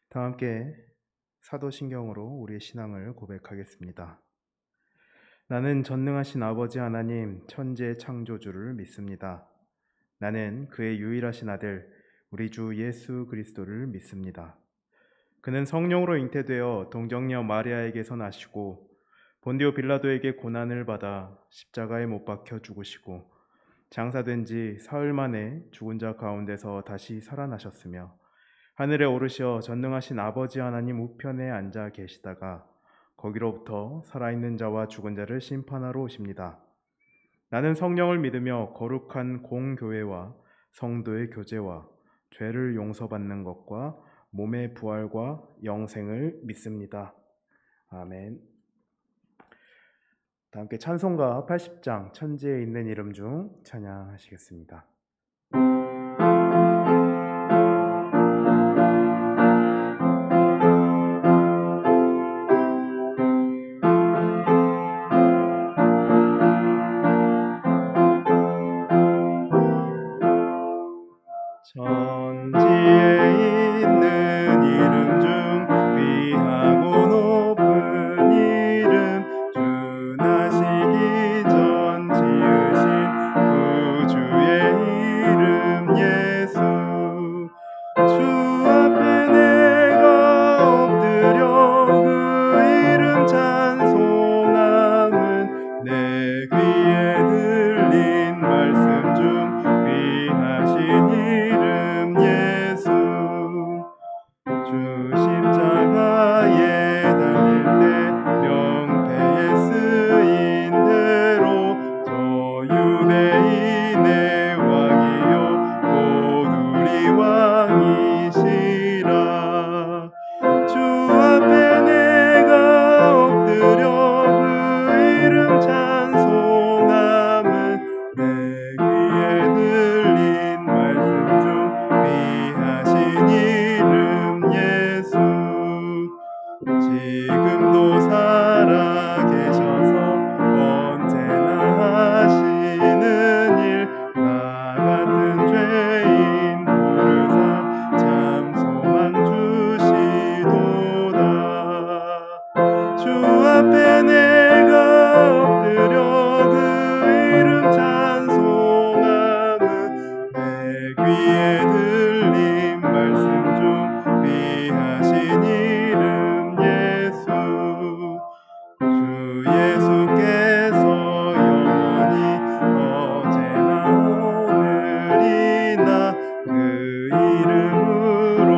다 함께 사도신경으로 우리의 신앙을 고백하겠습니다. 나는 전능하신 아버지 하나님 천재 창조주를 믿습니다. 나는 그의 유일하신 아들 우리 주 예수 그리스도를 믿습니다. 그는 성령으로 잉태되어 동정녀 마리아에게서 나시고 본디오 빌라도에게 고난을 받아 십자가에 못 박혀 죽으시고 장사된 지 사흘 만에 죽은 자 가운데서 다시 살아나셨으며 하늘에 오르시어 전능하신 아버지 하나님 우편에 앉아 계시다가 거기로부터 살아있는 자와 죽은 자를 심판하러 오십니다. 나는 성령을 믿으며 거룩한 공교회와 성도의 교제와 죄를 용서받는 것과 몸의 부활과 영생을 믿습니다. 아멘. 다 함께 찬송가 80장 천지에 있는 이름 중 찬양하시겠습니다. 천지에 있는 이름 중 귀하고 높은 이름 주 나시기 전 지으신 구주의 이름 예수 주 앞에 내가 엎드려 그 이름 찬송함은 내 귀에 들린 말씀 중 귀하신 이름 예수 주 십자가에 달릴 때 명패에 쓰인 대로 저 유대인의 왕이요 곧 우리 왕이시라 주 앞에 내가 엎드려 그 이름 찬송함은 내 귀에 들린 말씀 중 귀하신 이름 예수 지금도 살아계셔서 언제나 하시는 일 나 같은 죄인 부르사 참 소망 주시도다 주 앞에 내가 엎드려 그 이름 찬송함은 내 귀에 들린 말씀 중 귀하신 이름 예수 주 예수께서 영원히 어제나 오늘이나 그 이름으로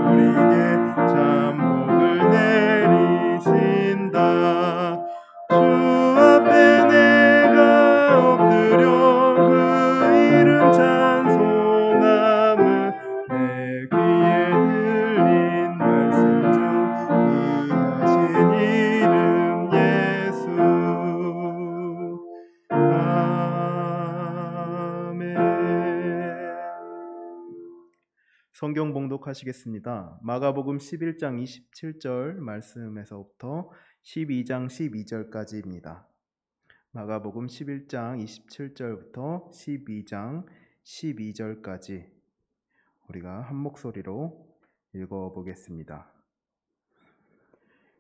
우리에게 참 복을 내리신다 주 앞에 내가 엎드려 그 이름 찬송함은 내 귀에 들린 말씀 중 귀하신 이름 예수 아멘. 성경 봉독하시겠습니다. 마가복음 11장 27절 말씀에서부터 12장 12절까지입니다. 마가복음 11장 27절부터 12장 12절까지 우리가 한 목소리로 읽어보겠습니다.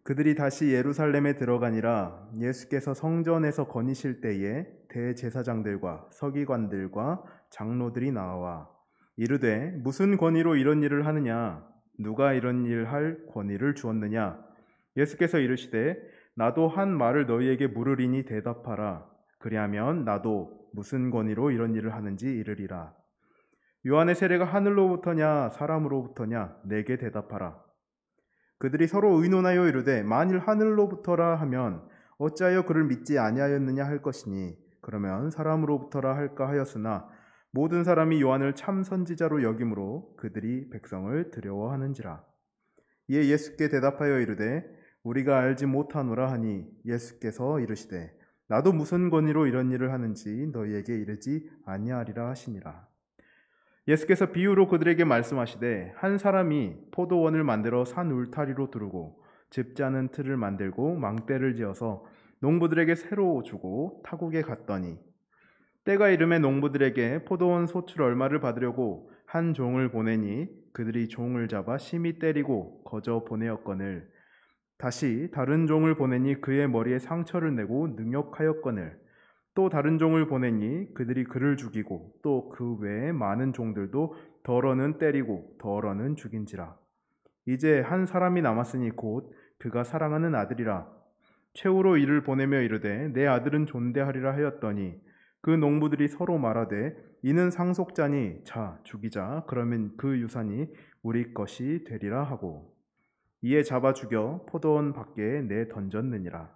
그들이 다시 예루살렘에 들어가니라 예수께서 성전에서 거니실 때에 대제사장들과 서기관들과 장로들이 나와 이르되 무슨 권위로 이런 일을 하느냐 누가 이런 일 할 권위를 주었느냐 예수께서 이르시되 나도 한 말을 너희에게 물으리니 대답하라 그리하면 나도 무슨 권위로 이런 일을 하는지 이르리라 요한의 세례가 하늘로부터냐 사람으로부터냐 내게 대답하라 그들이 서로 의논하여 이르되 만일 하늘로부터라 하면 어찌하여 그를 믿지 아니하였느냐 할 것이니 그러면 사람으로부터라 할까 하였으나 모든 사람이 요한을 참 선지자로 여김으로 그들이 백성을 두려워하는지라 이에 예수께 대답하여 이르되 우리가 알지 못하노라 하니 예수께서 이르시되 나도 무슨 권위로 이런 일을 하는지 너희에게 이르지 아니하리라 하시니라 예수께서 비유로 그들에게 말씀하시되 한 사람이 포도원을 만들어 산 울타리로 두르고 집 짜는 틀을 만들고 망대를 지어서 농부들에게 새로 주고 타국에 갔더니 때가 이름에 농부들에게 포도원 소출 얼마를 받으려고 한 종을 보내니 그들이 종을 잡아 심히 때리고 거저 보내었거늘 다시 다른 종을 보내니 그의 머리에 상처를 내고 능욕하였거늘 또 다른 종을 보내니 그들이 그를 죽이고 또 그 외에 많은 종들도 덜어는 때리고 덜어는 죽인지라. 이제 한 사람이 남았으니 곧 그가 사랑하는 아들이라. 최후로 이를 보내며 이르되 내 아들은 존대하리라 하였더니 그 농부들이 서로 말하되 이는 상속자니 자 죽이자 그러면 그 유산이 우리 것이 되리라 하고 이에 잡아 죽여 포도원 밖에 내 던졌느니라.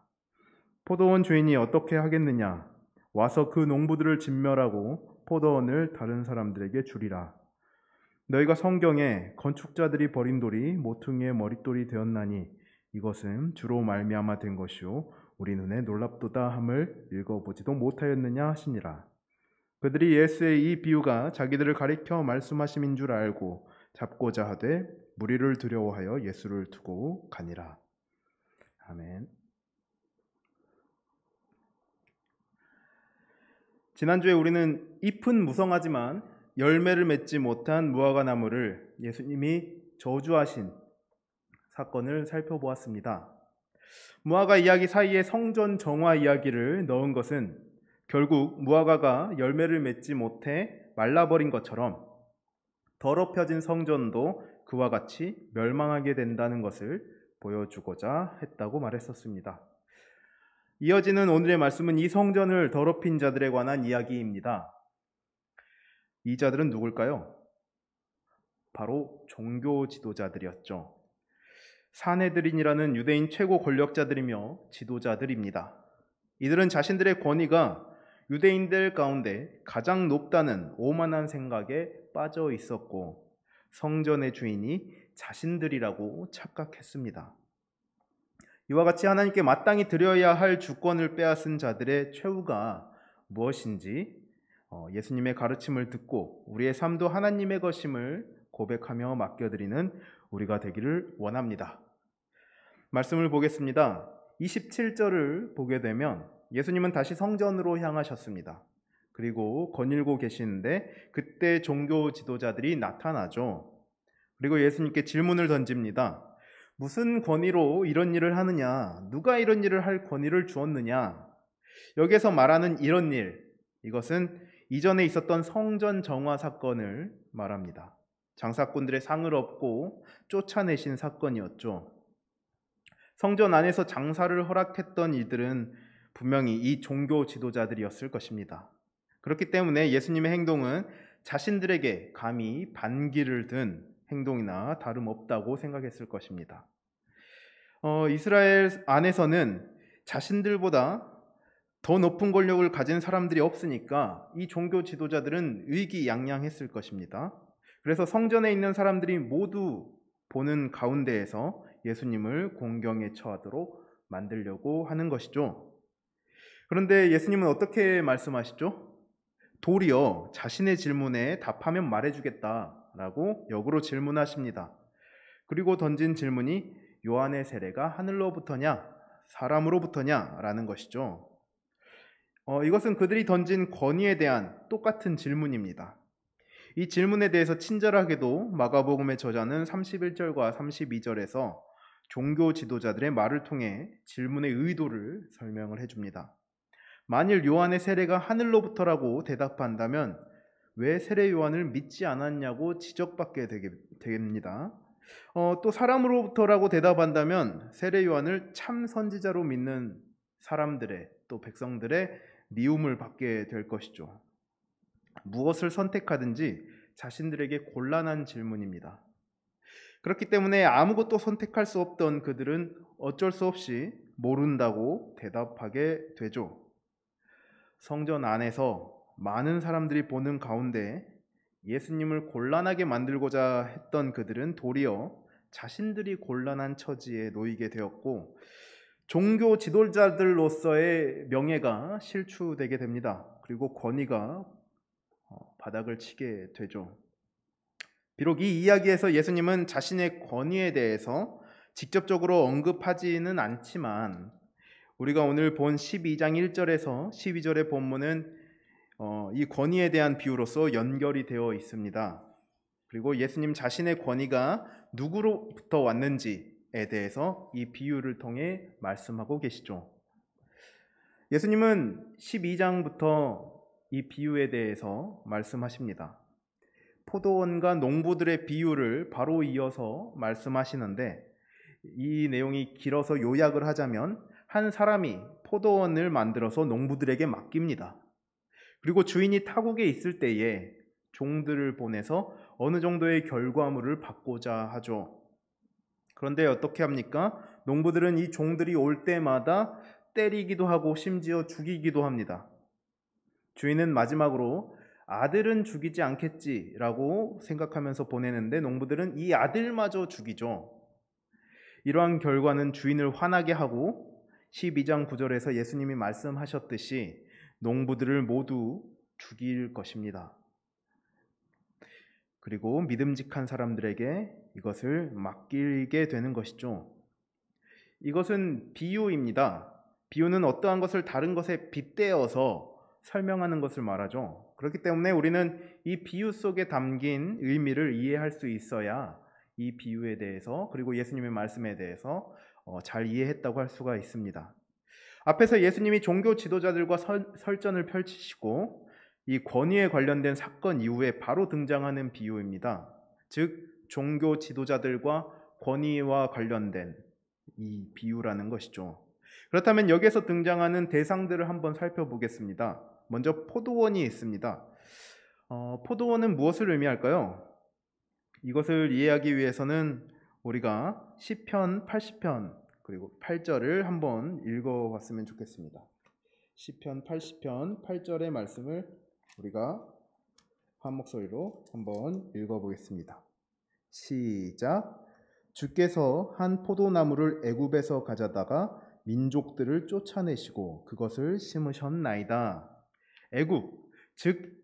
포도원 주인이 어떻게 하겠느냐 와서 그 농부들을 진멸하고 포도원을 다른 사람들에게 주리라. 너희가 성경에 건축자들이 버린 돌이 모퉁이의 머릿돌이 되었나니 이것은 주로 말미암아 된 것이요 우리 눈에 놀랍도다 함을 읽어보지도 못하였느냐 하시니라. 그들이 예수의 이 비유가 자기들을 가리켜 말씀하심인 줄 알고 잡고자 하되 무리를 두려워하여 예수를 두고 가니라. 아멘. 지난주에 우리는 잎은 무성하지만 열매를 맺지 못한 무화과 나무를 예수님이 저주하신 사건을 살펴보았습니다. 무화과 이야기 사이에 성전 정화 이야기를 넣은 것은 결국 무화과가 열매를 맺지 못해 말라버린 것처럼 더럽혀진 성전도 그와 같이 멸망하게 된다는 것을 보여주고자 했다고 말했었습니다. 이어지는 오늘의 말씀은 이 성전을 더럽힌 자들에 관한 이야기입니다. 이 자들은 누굴까요? 바로 종교 지도자들이었죠. 사네드린이라는 유대인 최고 권력자들이며 지도자들입니다. 이들은 자신들의 권위가 유대인들 가운데 가장 높다는 오만한 생각에 빠져 있었고 성전의 주인이 자신들이라고 착각했습니다. 이와 같이 하나님께 마땅히 드려야 할 주권을 빼앗은 자들의 최후가 무엇인지 예수님의 가르침을 듣고 우리의 삶도 하나님의 것임을 고백하며 맡겨드리는 우리가 되기를 원합니다. 말씀을 보겠습니다. 27절을 보게 되면 예수님은 다시 성전으로 향하셨습니다. 그리고 거닐고 계시는데 그때 종교 지도자들이 나타나죠. 그리고 예수님께 질문을 던집니다. 무슨 권위로 이런 일을 하느냐? 누가 이런 일을 할 권위를 주었느냐? 여기에서 말하는 이런 일, 이것은 이전에 있었던 성전 정화 사건을 말합니다. 장사꾼들의 상을 얻고 쫓아내신 사건이었죠. 성전 안에서 장사를 허락했던 이들은 분명히 이 종교 지도자들이었을 것입니다. 그렇기 때문에 예수님의 행동은 자신들에게 감히 반기를 든 행동이나 다름없다고 생각했을 것입니다. 이스라엘 안에서는 자신들보다 더 높은 권력을 가진 사람들이 없으니까 이 종교 지도자들은 의기양양했을 것입니다. 그래서 성전에 있는 사람들이 모두 보는 가운데에서 예수님을 공경에 처하도록 만들려고 하는 것이죠. 그런데 예수님은 어떻게 말씀하시죠? 도리어 자신의 질문에 답하면 말해주겠다라고 역으로 질문하십니다. 그리고 던진 질문이 요한의 세례가 하늘로부터냐 사람으로부터냐 라는 것이죠. 이것은 그들이 던진 권위에 대한 똑같은 질문입니다. 이 질문에 대해서 친절하게도 마가복음의 저자는 31절과 32절에서 종교 지도자들의 말을 통해 질문의 의도를 설명을 해줍니다. 만일 요한의 세례가 하늘로부터라고 대답한다면 왜 세례 요한을 믿지 않았냐고 지적받게 됩니다. 또 사람으로부터라고 대답한다면 세례 요한을 참 선지자로 믿는 사람들의 또 백성들의 미움을 받게 될 것이죠. 무엇을 선택하든지 자신들에게 곤란한 질문입니다. 그렇기 때문에 아무것도 선택할 수 없던 그들은 어쩔 수 없이 모른다고 대답하게 되죠. 성전 안에서 많은 사람들이 보는 가운데 예수님을 곤란하게 만들고자 했던 그들은 도리어 자신들이 곤란한 처지에 놓이게 되었고 종교 지도자들로서의 명예가 실추되게 됩니다. 그리고 권위가 바닥을 치게 되죠. 비록 이 이야기에서 예수님은 자신의 권위에 대해서 직접적으로 언급하지는 않지만 우리가 오늘 본 12장 1절에서 12절의 본문은 이 권위에 대한 비유로서 연결이 되어 있습니다. 그리고 예수님 자신의 권위가 누구로부터 왔는지에 대해서 이 비유를 통해 말씀하고 계시죠. 예수님은 12장부터 이 비유에 대해서 말씀하십니다. 포도원과 농부들의 비유를 바로 이어서 말씀하시는데, 이 내용이 길어서 요약을 하자면 한 사람이 포도원을 만들어서 농부들에게 맡깁니다. 그리고 주인이 타국에 있을 때에 종들을 보내서 어느 정도의 결과물을 받고자 하죠. 그런데 어떻게 합니까? 농부들은 이 종들이 올 때마다 때리기도 하고 심지어 죽이기도 합니다. 주인은 마지막으로 아들은 죽이지 않겠지라고 생각하면서 보내는데 농부들은 이 아들마저 죽이죠. 이러한 결과는 주인을 화나게 하고 12장 9절에서 예수님이 말씀하셨듯이 농부들을 모두 죽일 것입니다. 그리고 믿음직한 사람들에게 이것을 맡기게 되는 것이죠. 이것은 비유입니다. 비유는 어떠한 것을 다른 것에 빗대어서 설명하는 것을 말하죠. 그렇기 때문에 우리는 이 비유 속에 담긴 의미를 이해할 수 있어야 이 비유에 대해서, 그리고 예수님의 말씀에 대해서 잘 이해했다고 할 수가 있습니다. 앞에서 예수님이 종교 지도자들과 설전을 펼치시고 이 권위에 관련된 사건 이후에 바로 등장하는 비유입니다. 즉 종교 지도자들과 권위와 관련된 이 비유라는 것이죠. 그렇다면 여기에서 등장하는 대상들을 한번 살펴보겠습니다. 먼저 포도원이 있습니다. 포도원은 무엇을 의미할까요? 이것을 이해하기 위해서는 우리가 시편 80편 그리고 8절을 한번 읽어봤으면 좋겠습니다. 시편 80편 8절의 말씀을 우리가 한 목소리로 한번 읽어보겠습니다. 시작. 주께서 한 포도나무를 애굽에서 가져다가 민족들을 쫓아내시고 그것을 심으셨나이다. 애굽, 즉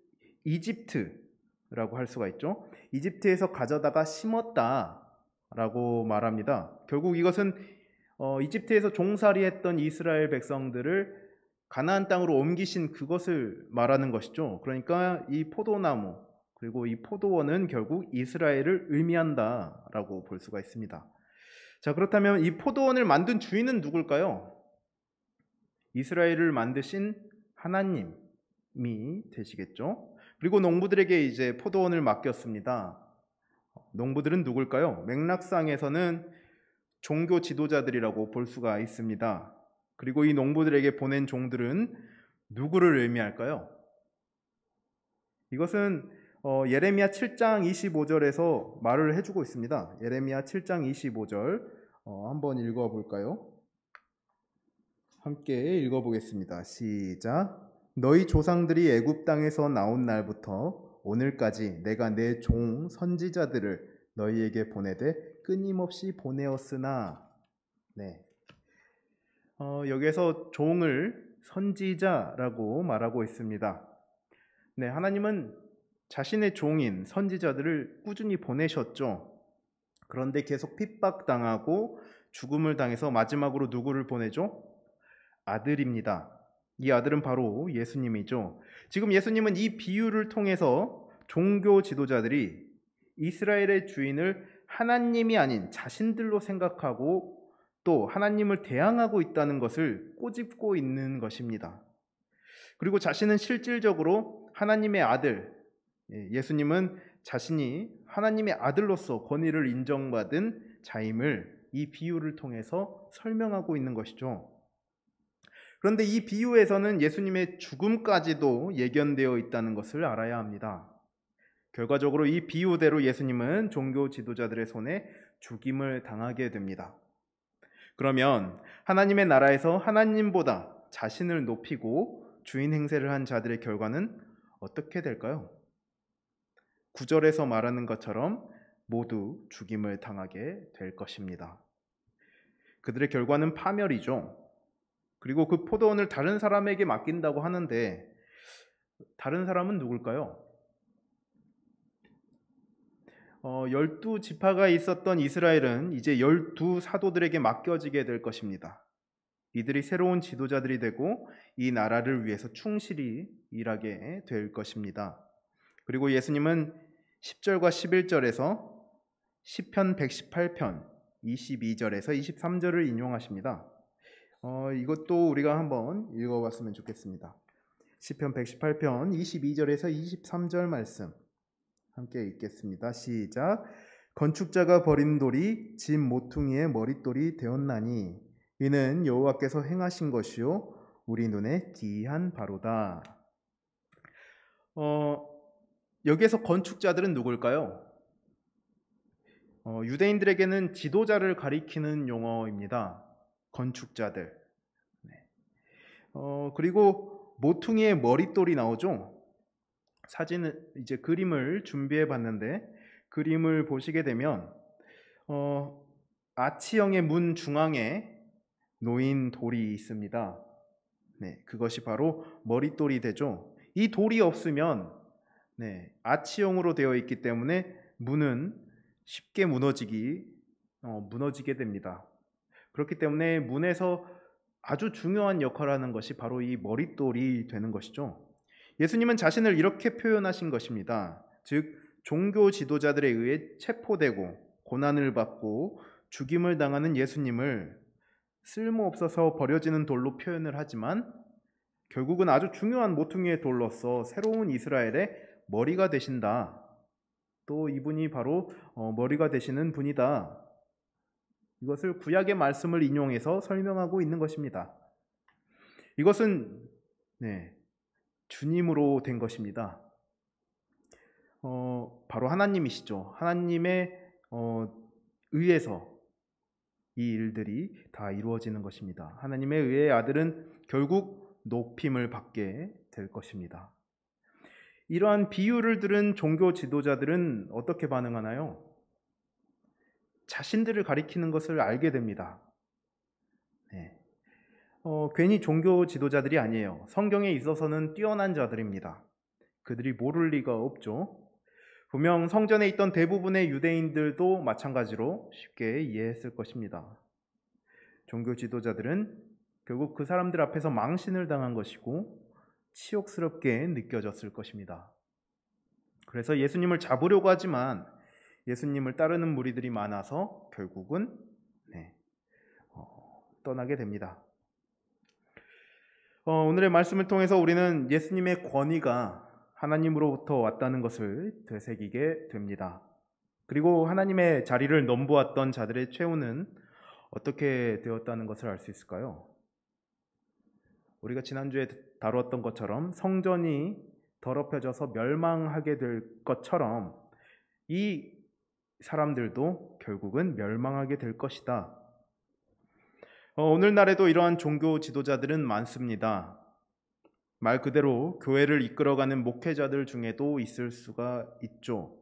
이집트라고 할 수가 있죠. 이집트에서 가져다가 심었다라고 말합니다. 결국 이것은 이집트에서 종살이했던 이스라엘 백성들을 가나안 땅으로 옮기신 그것을 말하는 것이죠. 그러니까 이 포도나무 그리고 이 포도원은 결국 이스라엘을 의미한다라고 볼 수가 있습니다. 자, 그렇다면 이 포도원을 만든 주인은 누굴까요? 이스라엘을 만드신 하나님이 되시겠죠. 그리고 농부들에게 이제 포도원을 맡겼습니다. 농부들은 누굴까요? 맥락상에서는 종교 지도자들이라고 볼 수가 있습니다. 그리고 이 농부들에게 보낸 종들은 누구를 의미할까요? 이것은 예레미야 7장 25절에서 말을 해주고 있습니다. 예레미야 7장 25절 한번 읽어볼까요? 함께 읽어보겠습니다. 시작. 너희 조상들이 애굽 땅에서 나온 날부터 오늘까지 내가 내 종 선지자들을 너희에게 보내되 끊임없이 보내었으나, 네. 여기에서 종을 선지자라고 말하고 있습니다. 네, 하나님은 자신의 종인 선지자들을 꾸준히 보내셨죠. 그런데 계속 핍박당하고 죽음을 당해서 마지막으로 누구를 보내죠? 아들입니다. 이 아들은 바로 예수님이죠. 지금 예수님은 이 비유를 통해서 종교 지도자들이 이스라엘의 주인을 하나님이 아닌 자신들로 생각하고 또 하나님을 대항하고 있다는 것을 꼬집고 있는 것입니다. 그리고 자신은 실질적으로 하나님의 아들, 예수님은 자신이 하나님의 아들로서 권위를 인정받은 자임을 이 비유를 통해서 설명하고 있는 것이죠. 그런데 이 비유에서는 예수님의 죽음까지도 예견되어 있다는 것을 알아야 합니다. 결과적으로 이 비유대로 예수님은 종교 지도자들의 손에 죽임을 당하게 됩니다. 그러면 하나님의 나라에서 하나님보다 자신을 높이고 주인 행세를 한 자들의 결과는 어떻게 될까요? 9절에서 말하는 것처럼 모두 죽임을 당하게 될 것입니다. 그들의 결과는 파멸이죠. 그리고 그 포도원을 다른 사람에게 맡긴다고 하는데 다른 사람은 누굴까요? 12지파가 있었던 이스라엘은 이제 12사도들에게 맡겨지게 될 것입니다. 이들이 새로운 지도자들이 되고 이 나라를 위해서 충실히 일하게 될 것입니다. 그리고 예수님은 10절과 11절에서 시편 118편 22절에서 23절을 인용하십니다. 이것도 우리가 한번 읽어봤으면 좋겠습니다. 시편 118편 22절에서 23절 말씀 함께 읽겠습니다. 시작. 건축자가 버린 돌이 집 모퉁이의 머릿돌이 되었나니 이는 여호와께서 행하신 것이요 우리 눈에 기이한 바로다. 여기에서 건축자들은 누굴까요? 유대인들에게는 지도자를 가리키는 용어입니다. 건축자들. 그리고 모퉁이의 머릿돌이 나오죠. 사진을 이제 그림을 준비해 봤는데 그림을 보시게 되면 아치형의 문 중앙에 놓인 돌이 있습니다. 네, 그것이 바로 머릿돌이 되죠. 이 돌이 없으면 아치형으로 되어 있기 때문에 문은 쉽게 무너지게 됩니다. 그렇기 때문에 문에서 아주 중요한 역할을 하는 것이 바로 이 머릿돌이 되는 것이죠. 예수님은 자신을 이렇게 표현하신 것입니다. 즉 종교 지도자들에 의해 체포되고 고난을 받고 죽임을 당하는 예수님을 쓸모없어서 버려지는 돌로 표현을 하지만 결국은 아주 중요한 모퉁이의 돌로서 새로운 이스라엘의 머리가 되신다. 또 이분이 바로 머리가 되시는 분이다. 이것을 구약의 말씀을 인용해서 설명하고 있는 것입니다. 이것은 주님으로 된 것입니다. 바로 하나님이시죠. 하나님의 의해서 이 일들이 다 이루어지는 것입니다. 하나님의 의의 아들은 결국 높임을 받게 될 것입니다. 이러한 비유를 들은 종교 지도자들은 어떻게 반응하나요? 자신들을 가리키는 것을 알게 됩니다. 괜히 종교 지도자들이 아니에요. 성경에 있어서는 뛰어난 자들입니다. 그들이 모를 리가 없죠. 분명 성전에 있던 대부분의 유대인들도 마찬가지로 쉽게 이해했을 것입니다. 종교 지도자들은 결국 그 사람들 앞에서 망신을 당한 것이고 치욕스럽게 느껴졌을 것입니다. 그래서 예수님을 잡으려고 하지만 예수님을 따르는 무리들이 많아서 결국은 떠나게 됩니다. 오늘의 말씀을 통해서 우리는 예수님의 권위가 하나님으로부터 왔다는 것을 되새기게 됩니다. 그리고 하나님의 자리를 넘보았던 자들의 최후는 어떻게 되었다는 것을 알 수 있을까요? 우리가 지난주에 다루었던 것처럼 성전이 더럽혀져서 멸망하게 될 것처럼 이 사람들도 결국은 멸망하게 될 것이다. 오늘날에도 이러한 종교 지도자들은 많습니다. 말 그대로 교회를 이끌어가는 목회자들 중에도 있을 수가 있죠.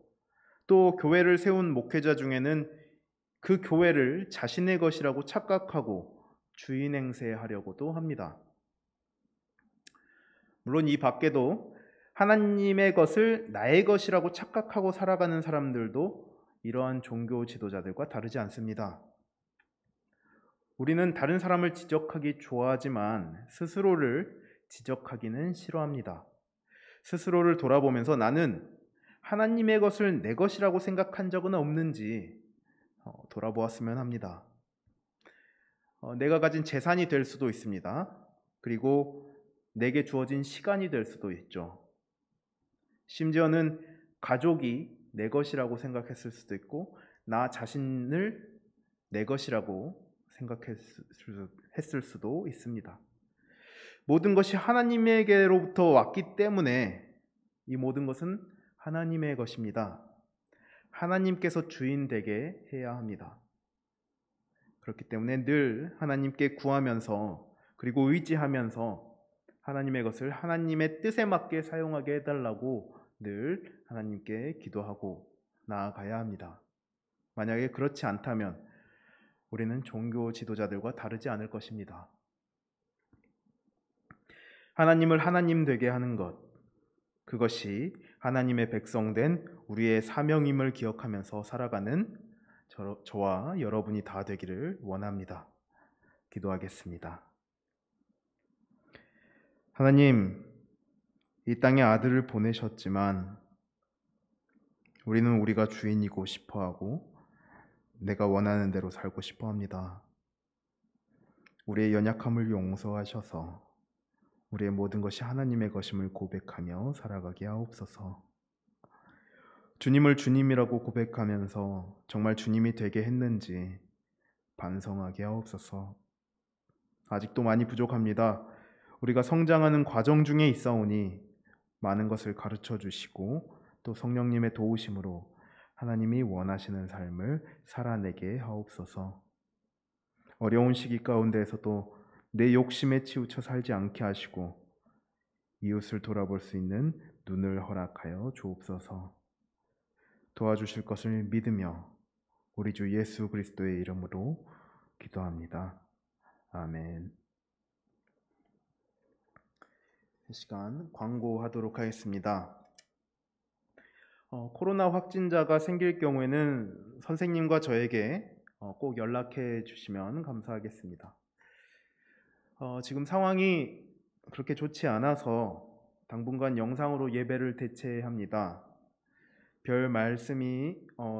또 교회를 세운 목회자 중에는 그 교회를 자신의 것이라고 착각하고 주인 행세하려고도 합니다. 물론 이 밖에도 하나님의 것을 나의 것이라고 착각하고 살아가는 사람들도 이러한 종교 지도자들과 다르지 않습니다. 우리는 다른 사람을 지적하기 좋아하지만 스스로를 지적하기는 싫어합니다. 스스로를 돌아보면서 나는 하나님의 것을 내 것이라고 생각한 적은 없는지 돌아보았으면 합니다. 내가 가진 재산이 될 수도 있습니다. 그리고 내게 주어진 시간이 될 수도 있죠. 심지어는 가족이 내 것이라고 생각했을 수도 있고 나 자신을 내 것이라고 생각했을 수도 있습니다. 모든 것이 하나님에게로부터 왔기 때문에 이 모든 것은 하나님의 것입니다. 하나님께서 주인 되게 해야 합니다. 그렇기 때문에 늘 하나님께 구하면서 그리고 의지하면서 하나님의 것을 하나님의 뜻에 맞게 사용하게 해달라고 늘 하나님께 기도하고 나아가야 합니다. 만약에 그렇지 않다면 우리는 종교 지도자들과 다르지 않을 것입니다. 하나님을 하나님 되게 하는 것, 그것이 하나님의 백성된 우리의 사명임을 기억하면서 살아가는 저와 여러분이 다 되기를 원합니다. 기도하겠습니다. 하나님, 이 땅에 아들을 보내셨지만 우리는 우리가 주인이고 싶어하고 내가 원하는 대로 살고 싶어합니다. 우리의 연약함을 용서하셔서 우리의 모든 것이 하나님의 것임을 고백하며 살아가게 하옵소서. 주님을 주님이라고 고백하면서 정말 주님이 되게 했는지 반성하게 하옵소서. 아직도 많이 부족합니다. 우리가 성장하는 과정 중에 있사오니 많은 것을 가르쳐 주시고 또 성령님의 도우심으로 하나님이 원하시는 삶을 살아내게 하옵소서. 어려운 시기 가운데에서도 내 욕심에 치우쳐 살지 않게 하시고 이웃을 돌아볼 수 있는 눈을 허락하여 주옵소서. 도와주실 것을 믿으며 우리 주 예수 그리스도의 이름으로 기도합니다. 아멘. 이 시간 광고하도록 하겠습니다. 코로나 확진자가 생길 경우에는 선생님과 저에게 꼭 연락해 주시면 감사하겠습니다. 지금 상황이 그렇게 좋지 않아서 당분간 영상으로 예배를 대체합니다. 별 말씀이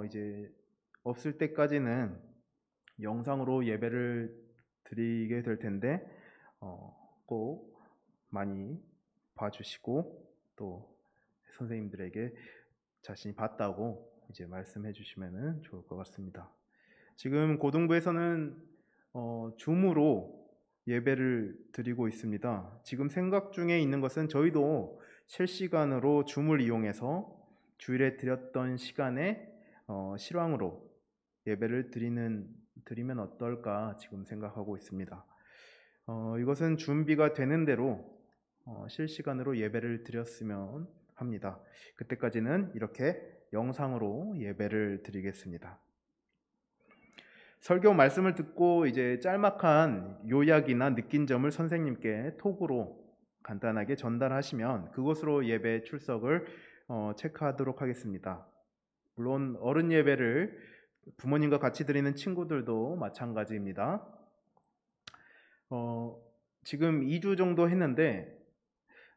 이제 없을 때까지는 영상으로 예배를 드리게 될 텐데 꼭 많이 봐주시고 또 선생님들에게 자신이 봤다고 이제 말씀해 주시면 좋을 것 같습니다. 지금 고등부에서는 줌으로 예배를 드리고 있습니다. 지금 생각 중에 있는 것은 저희도 실시간으로 줌을 이용해서 주일에 드렸던 시간에 실황으로 예배를 드리면 어떨까 지금 생각하고 있습니다. 이것은 준비가 되는 대로 실시간으로 예배를 드렸으면 합니다. 그때까지는 이렇게 영상으로 예배를 드리겠습니다. 설교 말씀을 듣고 이제 짤막한 요약이나 느낀 점을 선생님께 톡으로 간단하게 전달하시면 그것으로 예배 출석을 체크하도록 하겠습니다. 물론 어른 예배를 부모님과 같이 드리는 친구들도 마찬가지입니다. 지금 2주 정도 했는데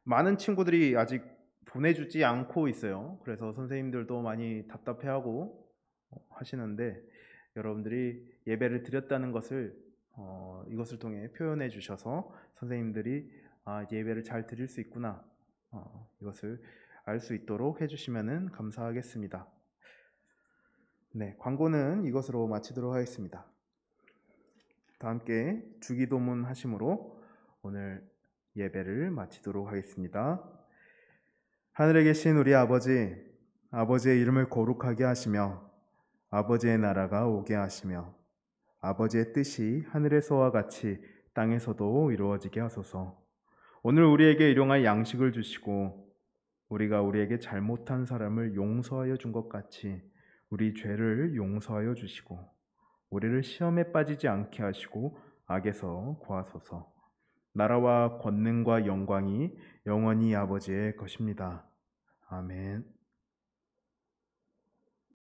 많은 친구들이 아직 보내주지 않고 있어요. 그래서 선생님들도 많이 답답해하고 하시는데 여러분들이 예배를 드렸다는 것을 이것을 통해 표현해 주셔서 선생님들이 예배를 잘 드릴 수 있구나 이것을 알 수 있도록 해주시면 감사하겠습니다. 네, 광고는 이것으로 마치도록 하겠습니다. 다 함께 주기도문 하심으로 오늘 예배를 마치도록 하겠습니다. 하늘에 계신 우리 아버지, 아버지의 이름을 거룩하게 하시며 아버지의 나라가 오게 하시며 아버지의 뜻이 하늘에서와 같이 땅에서도 이루어지게 하소서. 오늘 우리에게 일용할 양식을 주시고 우리가 우리에게 잘못한 사람을 용서하여 준 것 같이 우리 죄를 용서하여 주시고 우리를 시험에 빠지지 않게 하시고 악에서 구하소서. 나라와 권능과 영광이 영원히 아버지의 것입니다. 아멘.